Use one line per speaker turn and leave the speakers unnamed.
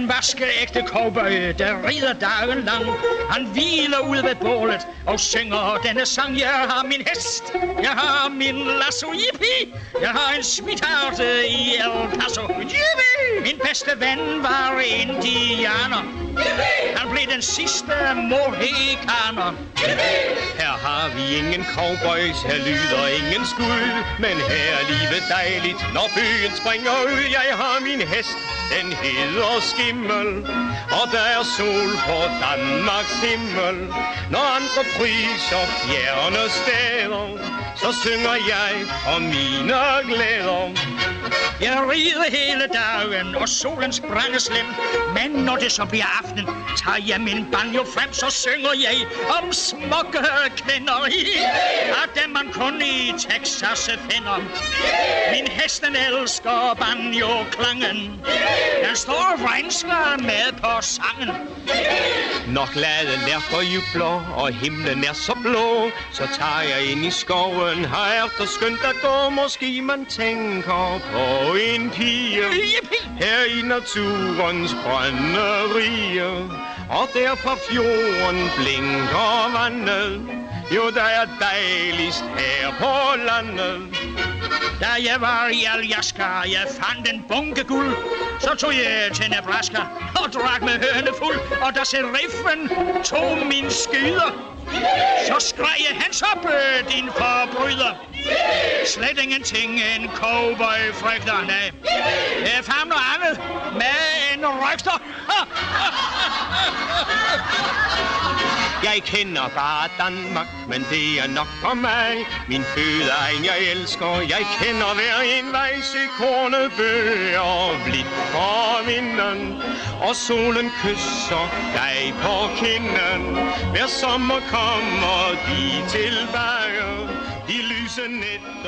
en vaskeægte cowboy, der rider dagen lang. Han hviler ud ved bålet og synger denne sang. Jeg har min hest, jeg har min lasso, yippie. Jeg har en sweetheart i El Paso, yippie. Min bedste ven var indianer. Han blev den sidste mohikaner.
Her har vi ingen cowboys, her lyder ingen skud. Men her er livet dejligt, når byen springer ud. Jeg har min hest, den hedder Skimmel. Og der er sol på Danmarks himmel. Når andre priser fjerne steder, så synger jeg om mine glæder.
Jeg rider hele dagen, og solens brand er slem. Men når det så bliver aften, tager jeg min banjo frem, så synger jeg om smukke kvinder. Af dem man kun i Texas finder. Min hesten elsker banjo-klangen. Den står og vrinsker med på sangen.
Når glade lærker jubler, og himlen er så blå, så tager jeg ind i skoven. Her er det skønt at gå, måske man tænker på en pige. Her i naturens grønne rige, og der fra fjorden blinker vandet. Jo, der er dejligst her på landet.
Da jeg var i Alaska, jeg fandt en bunke guld. Så tog jeg til Nebraska og drak med høne fuld. Og da sheriffen tog min skyder, så skreg jeg, hands up, din forbryder. Slet ingenting en cowboy frygter, nej. Jeg fandt noget andet med en rygter.
Jeg kender bare Danmark, men det er nok for mig. Min fødeegn jeg elsker, jeg kender hver en vej. Se kornet bøger blidt for vinden, og solen kysser dig på kinden. Hver sommer kommer de tilbage, de lyse nætter.